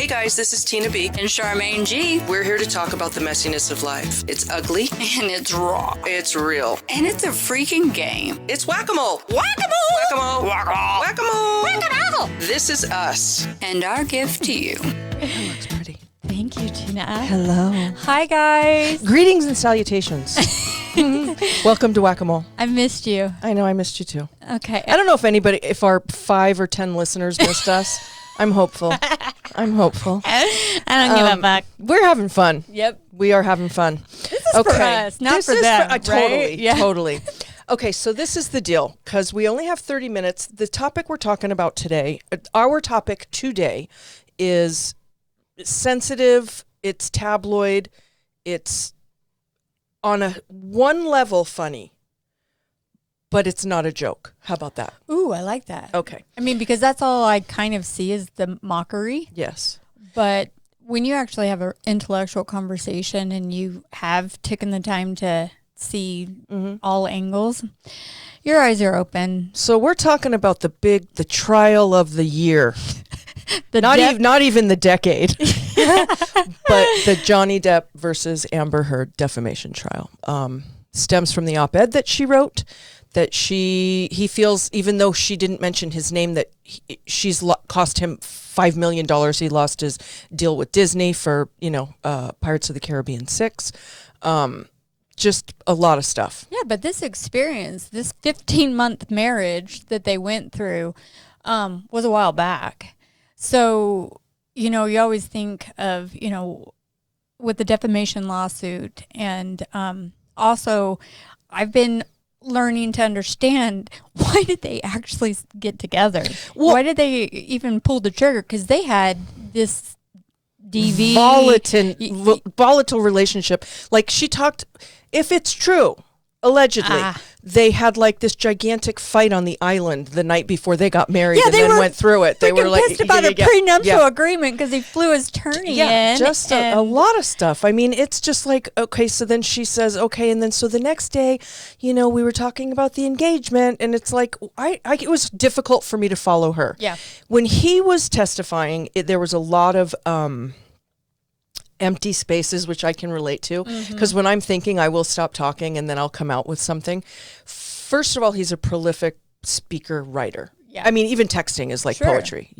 Hey guys, this is Tina B. And Charmaine G. We're here to talk about the messiness of life. It's ugly. And it's raw. It's real. And it's a freaking game. It's whack-a-mole. Whack-a-mole! Whack-a-mole. Whack-a-mole! Whack-a-mole. Whack-a-mole! This is us. And our gift to you. That looks pretty. Thank you, Tina. Hello. Hi, guys. Greetings and salutations. Welcome to Whack-a-mole. I missed you. I know, I missed you too. Okay. I don't know if our 5 or 10 listeners missed us. I'm hopeful. I don't give a fuck. We're having fun. Yep. We are having fun. This is for us, not for them. Totally, right? Yeah. totally. Okay, so this is the deal, because we only have 30 minutes. The topic we're talking about today, our topic today, is sensitive, it's tabloid, it's on a one level funny, but it's not a joke. How about that? Ooh, I like that. Okay. I mean, because that's all I kind of see is the mockery. Yes. But when you actually have an intellectual conversation and you have taken the time to see all angles, your eyes are open. So we're talking about the trial of the year. Not even the decade, but the Johnny Depp versus Amber Heard defamation trial stems from the op-ed that she wrote, that he feels, even though she didn't mention his name, that she's cost him $5 million. He lost his deal with Disney for, Pirates of the Caribbean 6. Just a lot of stuff. Yeah, but this experience, this 15-month marriage that they went through was a while back. So, you always think of, with the defamation lawsuit. And also, I've been learning to understand, why did they actually get together? Well, why did they even pull the trigger? Because they had this volatile relationship. Like, she talked, if it's true, allegedly, they had like this gigantic fight on the island the night before they got married, and then went through it. They were like pissed about a prenuptial agreement because he flew his attorney in. Just a lot of stuff. I mean, it's just like, okay, so then she says, okay, and then so the next day, we were talking about the engagement, and it's like, it was difficult for me to follow her. Yeah. When he was testifying, there was a lot of empty spaces, which I can relate to, because when I'm thinking, I will stop talking and then I'll come out with something. First of all, he's a prolific speaker, writer. Yeah. I mean, even texting is like poetry,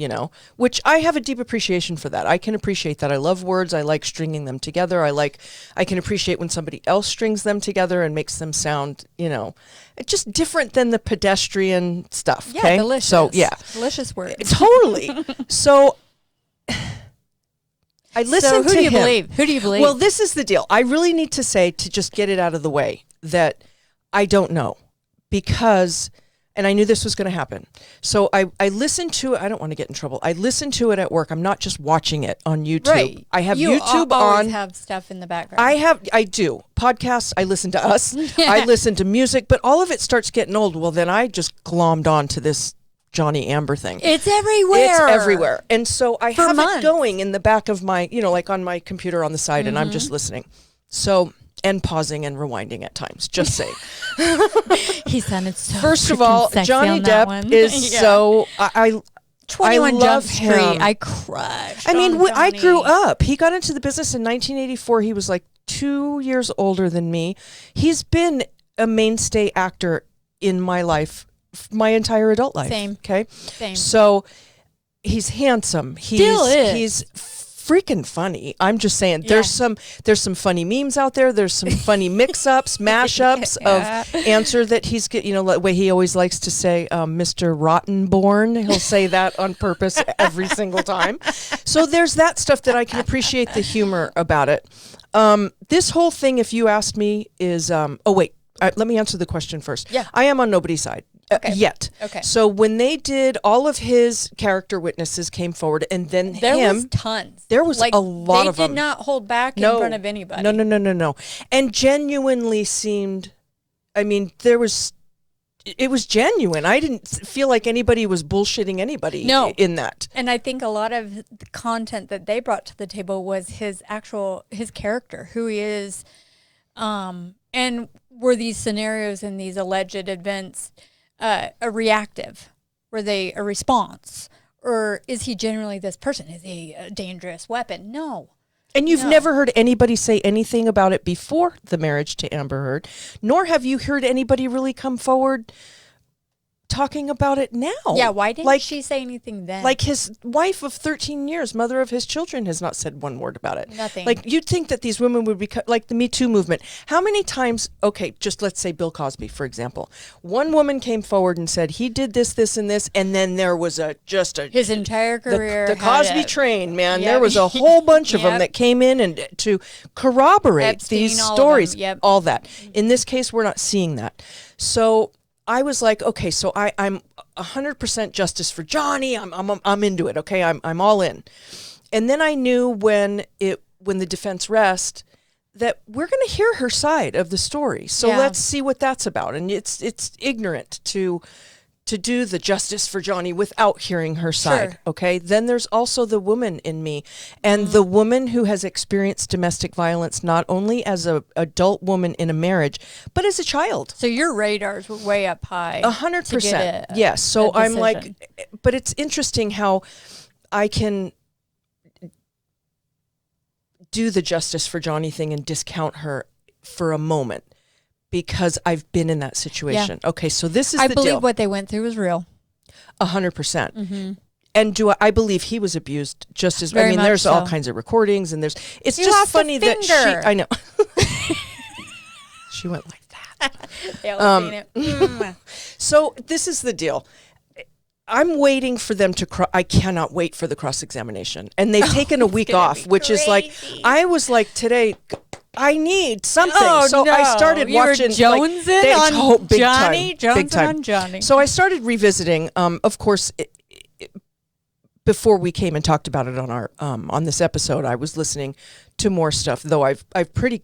which I have a deep appreciation for that. I can appreciate that. I love words. I like stringing them together. I can appreciate when somebody else strings them together and makes them sound, it's just different than the pedestrian stuff. Yeah, okay? delicious. So, yeah. Delicious words. Totally. So I listen to him. Who do you believe? Well, this is the deal. I really need to say, to just get it out of the way, that I don't know, because, and I knew this was going to happen. So I listened to it. I don't want to get in trouble. I listened to it at work. I'm not just watching it on YouTube. Right. I have you YouTube always on. Have stuff in the background. I do. Podcasts, I listen to us. I listen to music, but all of it starts getting old. Well, then I just glommed on to this Johnny Amber thing. It's everywhere. And so I have it going in the back of my, like on my computer on the side, and I'm just listening. So, and pausing and rewinding at times, just saying. He sounded so First of all, Johnny Depp is so, I 21 love Jump him. Street. I crushed. I mean, on I Johnny. grew up. He got into the business in 1984. He was like 2 years older than me. He's been a mainstay actor in my life, my entire adult life. Same. Okay. Same. So he's handsome. Still is. He's freaking funny. I'm just saying, there's some funny memes out there. There's some funny mix-ups, mashups of answer that he's get. The way he always likes to say, Mr. Rottenborn. He'll say that on purpose every single time. So there's that stuff that I can appreciate the humor about it. This whole thing, if you asked me, is let me answer the question first. Yeah. I am on nobody's side. Yet. Okay. So when they did, all of his character witnesses came forward, and then there was tons. There was a lot of them. They did not hold back in front of anybody. No. And genuinely seemed, it was genuine. I didn't feel like anybody was bullshitting anybody in that. And I think a lot of the content that they brought to the table was his character, who he is, and were these scenarios and these alleged events a reactive? Were they a response? or is he generally this person? Is he a dangerous weapon? No. And you've never heard anybody say anything about it before the marriage to Amber Heard, nor have you heard anybody really come forward talking about it now. Yeah, why didn't she say anything then? Like his wife of 13 years, mother of his children, has not said one word about it. Nothing. Like, you'd think that these women would be like the Me Too movement. How many times, okay, just let's say Bill Cosby, for example. One woman came forward and said, he did this, this, and this, and then there was his entire career. The Cosby train, man. Yep. There was a whole bunch of them that came in and to corroborate Epstein, these stories, yep. all that. In this case, we're not seeing that. So I was like, okay, so I'm 100% justice for Johnny. I'm into it. Okay, I'm all in. And then I knew when the defense rests that we're going to hear her side of the story. So let's see what that's about. And it's ignorant to do the justice for Johnny without hearing her side. Sure. Okay. Then there's also the woman in me, and the woman who has experienced domestic violence, not only as an adult woman in a marriage, but as a child. So your radars were way up high. 100%. Yes. So I'm like, but it's interesting how I can do the justice for Johnny thing and discount her for a moment, because I've been in that situation. Yeah. Okay, so this is the deal. I believe what they went through was real. 100%. Mm-hmm. And I believe he was abused just as, I mean, there's all kinds of recordings, and it's just funny that I know. She went like that. They all seen it. So this is the deal. I'm waiting for them to I cannot wait for the cross-examination. And they've taken a week off, which is like, I was like, today, I need something. So I started watching. On big Johnny. Time, big time. On Johnny. So I started revisiting. Of course, before we came and talked about it on our on this episode, I was listening to more stuff. Though I've pretty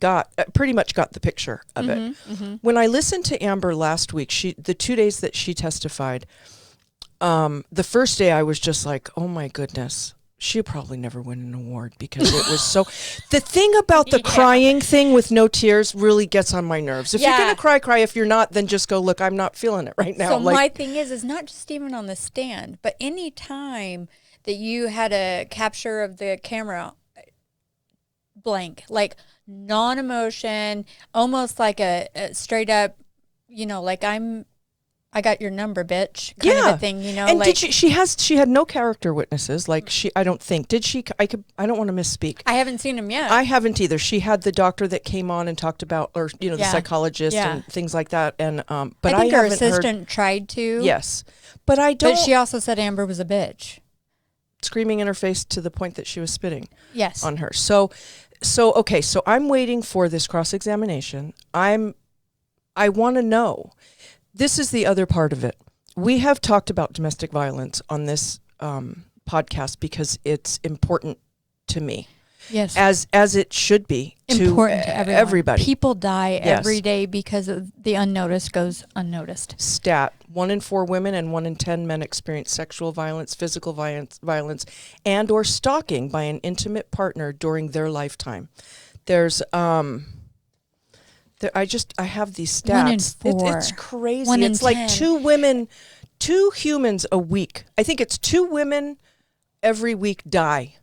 much got the picture of it. Mm-hmm. When I listened to Amber last week, the 2 days that she testified, the first day I was just like, oh my goodness. She'll probably never win an award, because it was so... The thing about the crying thing with no tears really gets on my nerves. If you're going to cry. If you're not, then just go, look, I'm not feeling it right now. So my thing is not just even on the stand, but any time that you had a capture of the camera blank, like non-emotion, almost like a straight up, like I got your number, bitch. Kind of a thing, And like, did she had no character witnesses. Like I don't think, did she? I don't want to misspeak. I haven't seen him yet. I haven't either. She had the doctor that came on and talked about, or the psychologist and things like that. And but I think her assistant tried to. Yes, but I don't. But she also said Amber was a bitch, screaming in her face to the point that she was spitting. Yes. On her. So okay. So I'm waiting for this cross-examination. I want to know. This is the other part of it. We have talked about domestic violence on this podcast because it's important to me. Yes. As it should be important to everybody. People die every day because of the unnoticed goes unnoticed. Stat: 1 in 4 women and 1 in 10 men experience sexual violence, physical violence, and or stalking by an intimate partner during their lifetime. There's I have these stats. 1 in 4. It's crazy. 1 in it's like 10. 2 humans a week. I think it's 2 women every week die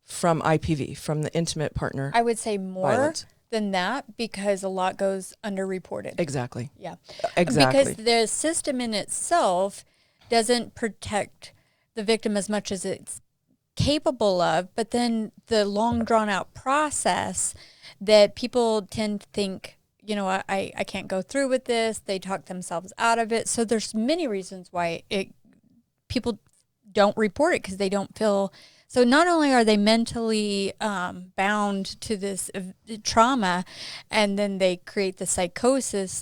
from IPV, from the intimate partner. I would say more violence. Than that, because a lot goes underreported. Exactly. Yeah. Exactly. Because the system in itself doesn't protect the victim as much as it's capable of, but then the long drawn out process that people tend to think, I can't go through with this. They talk themselves out of it. So there's many reasons why people don't report it, because they don't feel. So not only are they mentally bound to this trauma, and then they create the psychosis,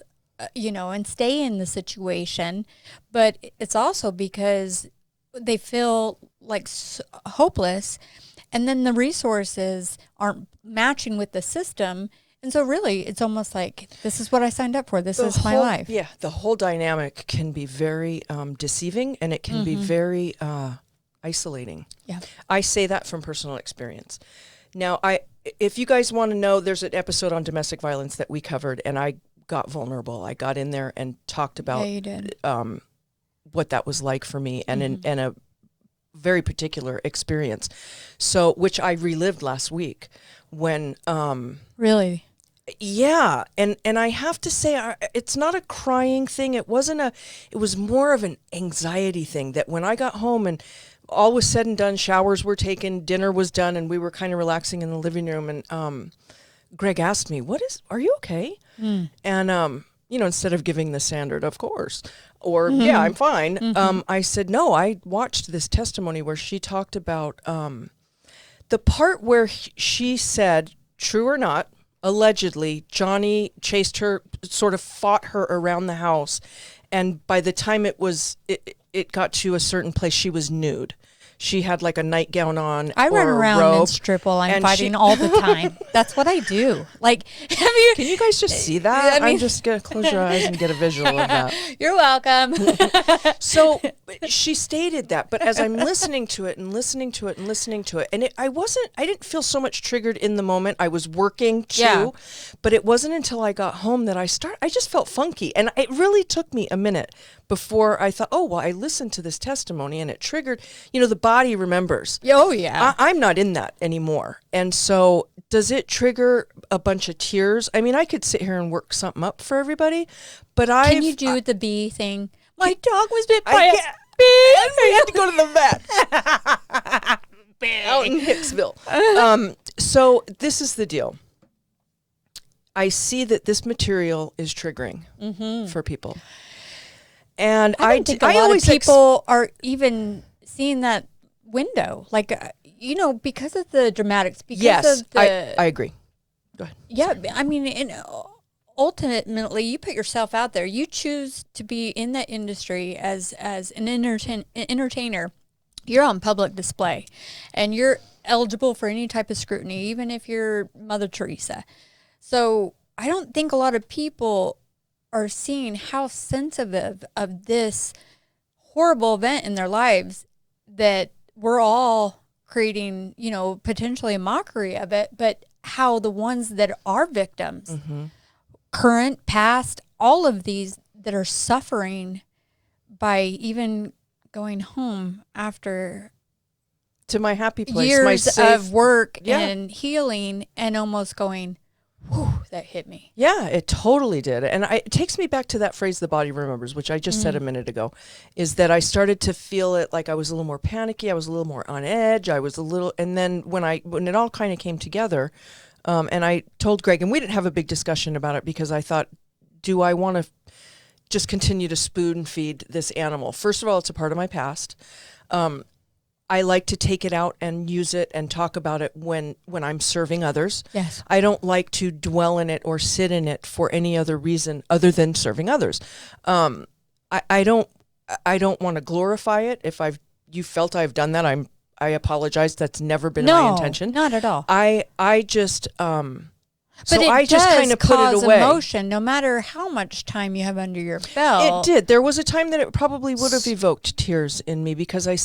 and stay in the situation, but it's also because they feel like hopeless, and then the resources aren't matching with the system. And so really, it's almost like, this is what I signed up for. This is my life. Yeah, the whole dynamic can be very deceiving, and it can be very isolating. Yeah. I say that from personal experience. Now, if you guys want to know, there's an episode on domestic violence that we covered, and I got vulnerable. I got in there and talked about you did. What that was like for me, and in a very particular experience. So, which I relived last week when, Really? yeah. And I have to say, it's not a crying thing. It was more of an anxiety thing that when I got home and all was said and done, showers were taken, dinner was done, and we were kind of relaxing in the living room. And, Greg asked me, are you okay? And, instead of giving the standard, of course, or yeah, I'm fine. I said, no, I watched this testimony where she talked about the part where she said, true or not, allegedly, Johnny chased her, sort of fought her around the house. And by the time it got to a certain place, she was nude. She had like a nightgown on. I run or a around robe, in stripple. I'm fighting all the time. That's what I do. Like, can you guys just see that? I'm just going to close your eyes and get a visual of that. You're welcome. So she stated that, but as I'm listening to it and listening to it and listening to it, and I didn't feel so much triggered in the moment. I was working too, but it wasn't until I got home that I just felt funky. And it really took me a minute before I thought, oh, well, I listened to this testimony and it triggered, the body remembers. Oh, yeah. I'm not in that anymore. And so does it trigger a bunch of tears? I mean, I could sit here and work something up for everybody, but Can you do the bee thing? My dog was bit by a bee. I had to go to the vet. Out in Hicksville. So this is the deal. I see that this material is triggering for people. And I don't think a lot of people are even seeing that window. Like, because of the dramatics, because of the... I agree. Go ahead. Yeah, I mean, ultimately, you put yourself out there. You choose to be in that industry as an entertainer. You're on public display, and you're eligible for any type of scrutiny, even if you're Mother Teresa. So I don't think a lot of people are seeing how sensitive of this horrible event in their lives that we're all creating, potentially a mockery of it, but how the ones that are victims, current, past, all of these that are suffering by even going home after to my happy place, years of work and healing, and almost going, whew, that hit me. Yeah, it totally did. And it takes me back to that phrase, the body remembers, which I just said a minute ago, is that I started to feel it like I was a little more panicky. I was a little more on edge. And then when it all kind of came together, and I told Greg, and we didn't have a big discussion about it because I thought, do I want to just continue to spoon feed this animal? First of all, it's a part of my past. I like to take it out and use it and talk about it when I'm serving others. Yes. I don't like to dwell in it or sit in it for any other reason other than serving others. I don't want to glorify it. If you felt I've done that, I apologize. That's never been my intention. Not at all. I just But so it I just kind of put it away. Emotion, no matter how much time you have under your belt. It did. There was a time that it probably would have evoked tears in me because I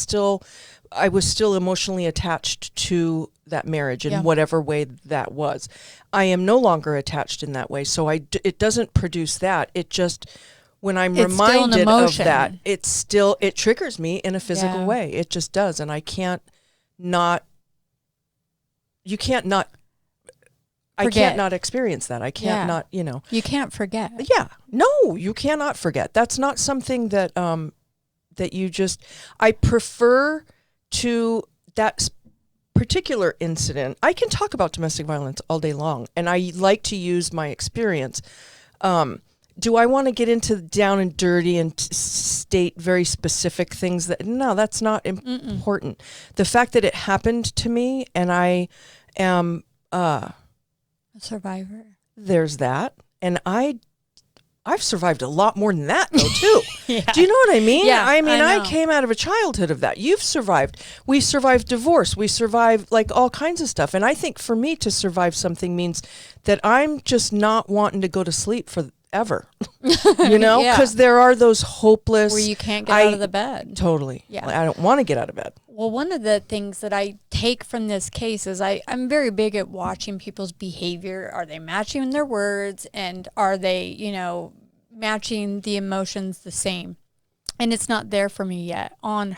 was still emotionally attached to that marriage in whatever way that was. I am no longer attached in that way, so it doesn't produce that. It just, when I'm reminded of that, it triggers me in a physical way. It just does, and I can't not. You can't not. I can't not experience that. I can't not. You can't forget. Yeah. No, you cannot forget. That's not something that that you just. I prefer to that particular incident. I can talk about domestic violence all day long, and I like to use my experience. Do I want to get into down and dirty and state very specific things no, that's not important. The fact that it happened to me and I am a survivor. There's that. And I've survived a lot more than that, though, too. Do you know what I mean? Yeah, I mean, I I came out of a childhood of that. You've survived. We survived divorce. We survived, like, all kinds of stuff. And I think for me to survive something means that I'm just not wanting to go to sleep forever, because there are those hopeless... Where you can't get out of the bed. Totally. Yeah. I don't want to get out of bed. Well, one of the things that I take from this case is I'm very big at watching people's behavior. Are they matching their words? And are they, matching the emotions the same? And it's not there for me yet on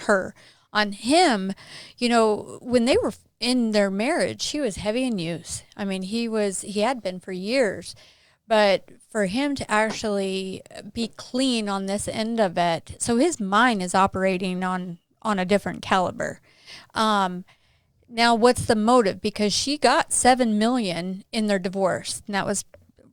on him, you know, when they were in their marriage, he was heavy in use. I mean, he had been for years, but for him to actually be clean on this end of it, so his mind is operating on a different caliber. Now, what's the motive? Because she got $7 million in their divorce, and that was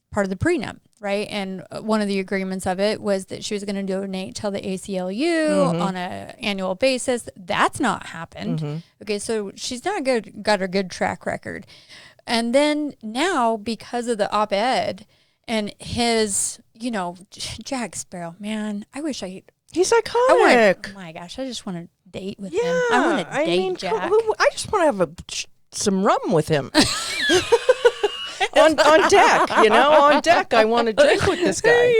part of the prenup, right? And one of the agreements of it was that she was going to donate to the ACLU on an annual basis. That's not happened. Okay, so she's not got a good track record. And then now, because of the op-ed and his, you know, Jack Sparrow, man, I wish he's iconic. Oh my gosh, I just want to date with him. I want to date Jack. I just want to have some rum with him. on deck, you know, on deck. I want to drink with this guy.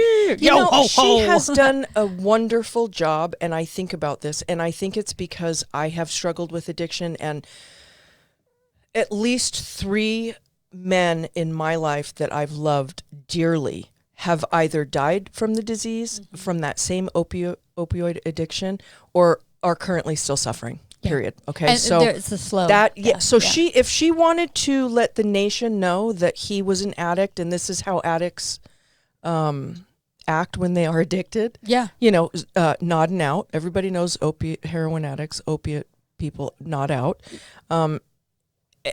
She has done a wonderful job, and I think about this, and I think it's because I have struggled with addiction, and at least 3 men in my life that I've loved dearly have either died from the disease, from that same opioid addiction, or are currently still suffering. Period. Okay, and so it's a slow. So if she wanted to let the nation know that he was an addict, and this is how addicts act when they are addicted. Yeah, you know, nodding out. Everybody knows heroin addicts, opiate people nod out.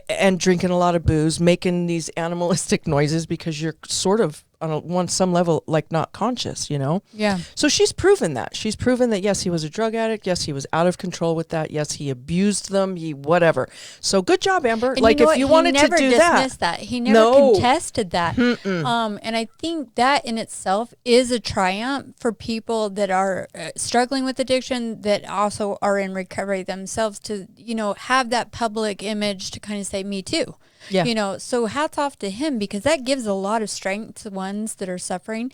And drinking a lot of booze, making these animalistic noises because you're sort of on some level like not conscious, you know? Yeah. So she's proven that. She's proven that, yes, he was a drug addict. Yes, he was out of control with that. Yes, he abused them. He whatever. So good job, Amber. And like, you know if you wanted to do that. He never contested that. And I think that in itself is a triumph for people that are struggling with addiction, that also are in recovery themselves, to, you know, have that public image to kind of say, me too. Yeah. You know, so hats off to him, because that gives a lot of strength to ones that are suffering.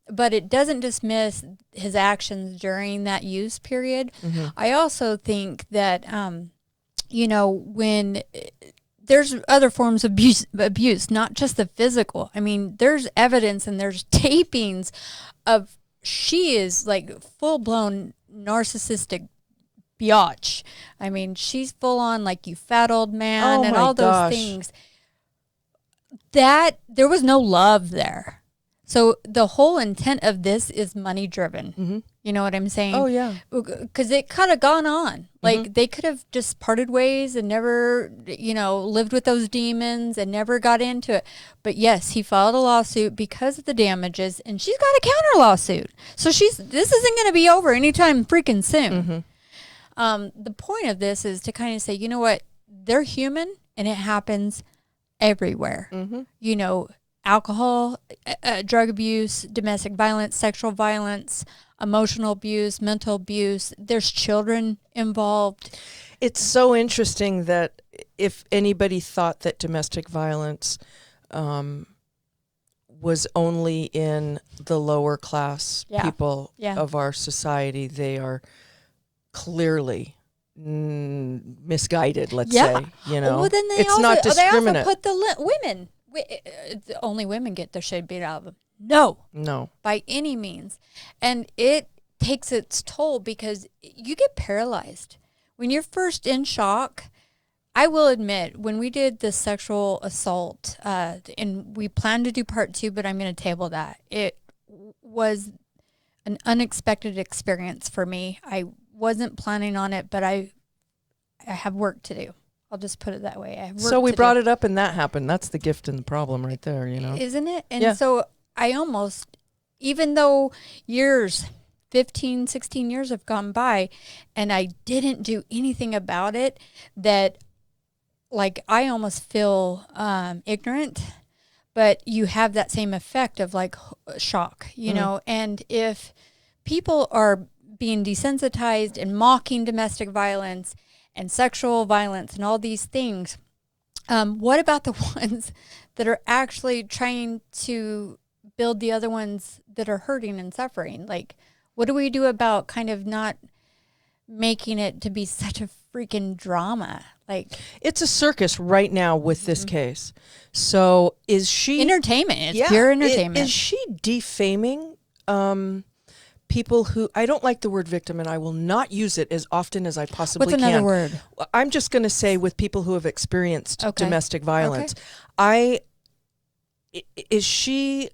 But it doesn't dismiss his actions during that use period. I also think that, you know, when there's other forms of abuse, not just the physical. I mean, there's evidence and there's tapings of she is like full-blown narcissistic biatch. I mean, she's full on like, you fat old man, and all those things. That there was no love there. So the whole intent of this is money driven. You know what I'm saying? Oh yeah. Because it could have gone on. Like they could have just parted ways and never, you know, lived with those demons and never got into it. But yes, he filed a lawsuit because of the damages, and she's got a counter lawsuit. So this isn't going to be over anytime freaking soon. The point of this is to kind of say, you know what, they're human, and it happens everywhere. You know, alcohol, drug abuse, domestic violence, sexual violence, emotional abuse, mental abuse. There's children involved. It's so interesting that if anybody thought that domestic violence was only in the lower class people of our society, they are clearly misguided, let's say, you know. Well, then it's not discriminate. They also put the women, only women get their shit beat out of them. No, by any means. And it takes its toll, because you get paralyzed when you're first in shock. I will admit, when we did the sexual assault, and we planned to do part 2, but I'm going to table that. It was an unexpected experience for me. I wasn't planning on it, but I have work to do. I'll just put it that way. I have work so we brought it up, and that happened. That's the gift and the problem right there, you know. Isn't it? And so I almost, even though 15, 16 years have gone by, and I didn't do anything about it, that like I almost feel ignorant, but you have that same effect of like shock, you know. And if people are being desensitized and mocking domestic violence and sexual violence and all these things, what about the ones that are actually trying to build the other ones that are hurting and suffering? Like, what do we do about kind of not making it to be such a freaking drama? Like, it's a circus right now with this case. So is she entertainment? It's pure entertainment. Is she defaming people who, I don't like the word victim, and I will not use it as often as I possibly What's another word? I'm just going to say with people who have experienced domestic violence. Is she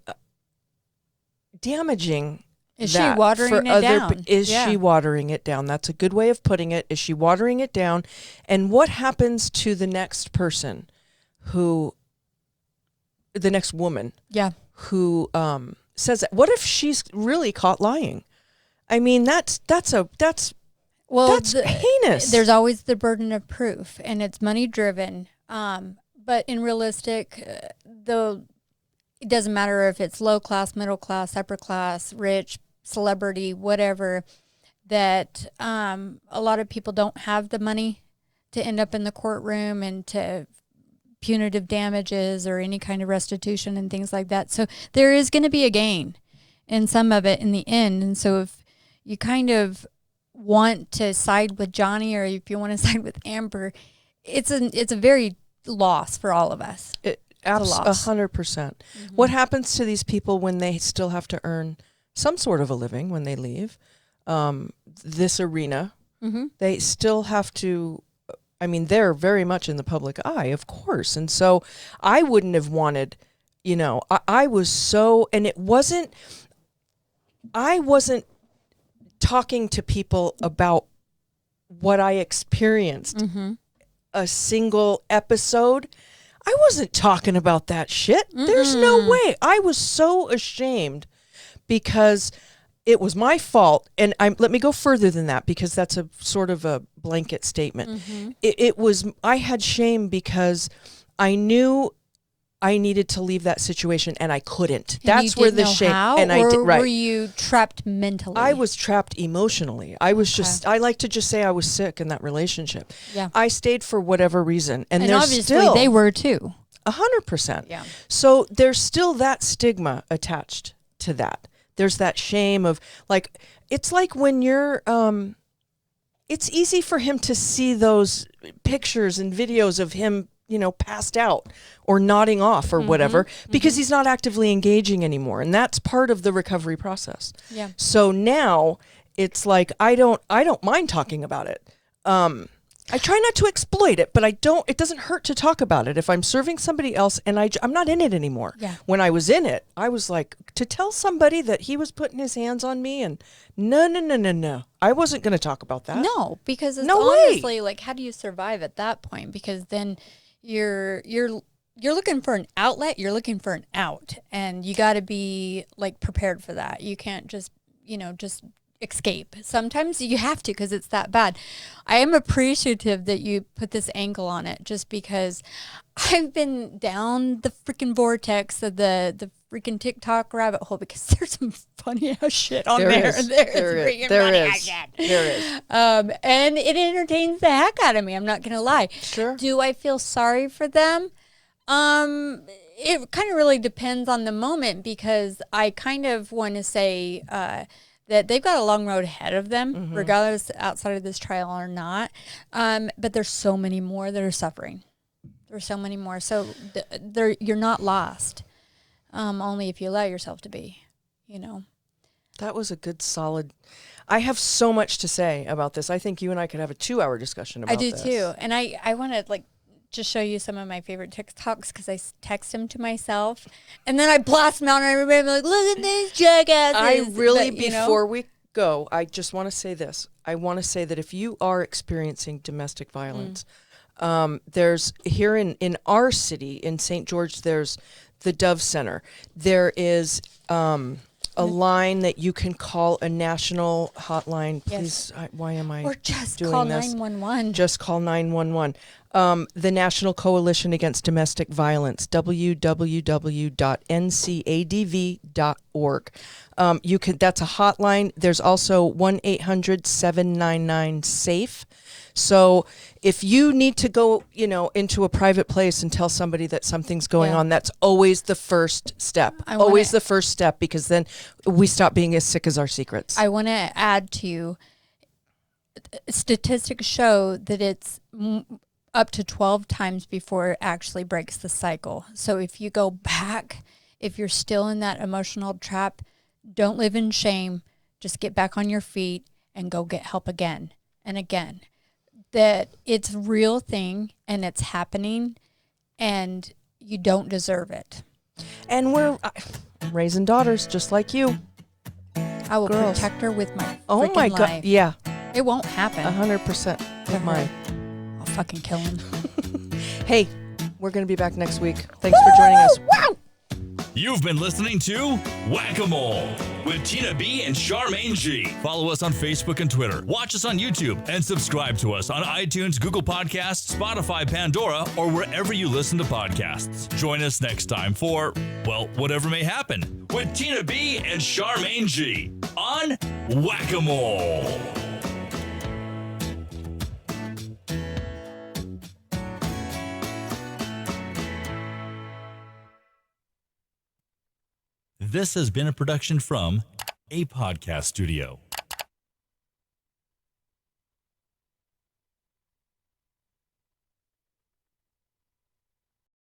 damaging? Is she watering it down? Is she watering it down? That's a good way of putting it. Is she watering it down? And what happens to the next person the next woman who says that? What if she's really caught lying? I mean, that's heinous. There's always the burden of proof, and it's money driven. But in realistic, it doesn't matter if it's low class, middle class, upper class, rich, celebrity, whatever, that a lot of people don't have the money to end up in the courtroom and to punitive damages or any kind of restitution and things like that. So there is going to be a gain in some of it in the end. And so if you kind of want to side with Johnny, or if you want to side with Amber, it's a very loss for all of us. 100%. What happens to these people when they still have to earn some sort of a living when they leave this arena? They still have to, I mean, they're very much in the public eye, of course. And so I wouldn't have wanted, I was so, and I wasn't talking to people about what I experienced a single episode. I wasn't talking about that shit. There's no way. I was so ashamed because it was my fault. And let me go further than that, because that's a sort of a blanket statement. I had shame because I knew I needed to leave that situation and I couldn't. That's where the shame. And I did. Right. Were you trapped mentally? I was trapped emotionally. I was I like to just say I was sick in that relationship. Yeah. I stayed for whatever reason. And obviously still, they were too. 100%. Yeah. So there's still that stigma attached to that. There's that shame of it's like when you're, it's easy for him to see those pictures and videos of him, passed out or nodding off or whatever, because he's not actively engaging anymore. And that's part of the recovery process. Yeah. So now it's like, I don't mind talking about it. I try not to exploit it, but it doesn't hurt to talk about it. If I'm serving somebody else and I'm not in it anymore. Yeah. When I was in it, I was like, to tell somebody that he was putting his hands on me and no. I wasn't going to talk about that. No, because it's honestly like, how do you survive at that point? Because then you're looking for an outlet, you're looking for an out, and you got to be prepared for that. You can't just escape. Sometimes you have to, because it's that bad. I am appreciative that you put this angle on it, just because I've been down the freaking vortex of the freaking TikTok rabbit hole, because there's some funny ass shit on there. There is. And it entertains the heck out of me. I'm not gonna lie. Sure. Do I feel sorry for them? It kind of really depends on the moment, because I kind of want to say that they've got a long road ahead of them, regardless outside of this trial or not. But there's so many more that are suffering. There's so many more. So you're not lost, only if you allow yourself to be, That was a good, solid. I have so much to say about this. I think you and I could have a 2-hour discussion about this. I do too. And I want to just show you some of my favorite TikToks, because I text them to myself and then I blast them out and I remember look at these jackasses. Before we go, I just want to say this. I want to say that if you are experiencing domestic violence, there's here in our city, in St. George, there's the Dove Center. There is a line that you can call, a national hotline. Please, why am I or just doing call this? 911. Just call 911. The National Coalition Against Domestic Violence, www.ncadv.org. That's a hotline. There's also 1-800-799-SAFE. So if you need to go, into a private place and tell somebody that something's going on, that's always the first step. The first step, because then we stop being as sick as our secrets. I want to add to, statistics show that it's up to 12 times before it actually breaks the cycle. So if you go back, if you're still in that emotional trap, don't live in shame. just get back on your feet and go get help again and again. That it's a real thing and it's happening and you don't deserve it. And we're raising daughters just like you. I will Girls. protect her with my Oh my freaking God. life. Yeah. It won't happen. 100% of mine. I'll fucking kill him. Hey, we're going to be back next week. Thanks for joining us. Wow! You've been listening to Whack-A-Mole with Tina B and Charmaine G. Follow us on Facebook and Twitter. Watch us on YouTube and subscribe to us on iTunes, Google Podcasts, Spotify, Pandora, or wherever you listen to podcasts. Join us next time for, well, whatever may happen with Tina B and Charmaine G on Whack-A-Mole. This has been a production from A Podcast Studio.